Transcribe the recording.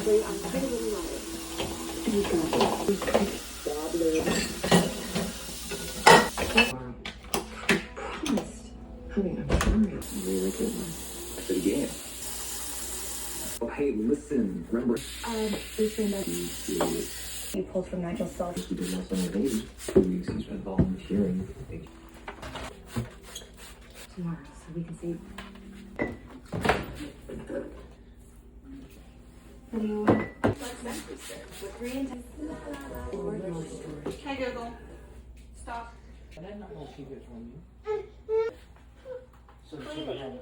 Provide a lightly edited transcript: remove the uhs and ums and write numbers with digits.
Honestly, I'm pretty in love. Honey, I'm sorry. Really good one. Say it again. Oh, hey, listen. Remember? You pulled from Nigel's cell. He did last on your baby. 2 weeks he's been volunteering. Tomorrow, so we can see. Hey Google, stop. I did not know she was from you. So she would have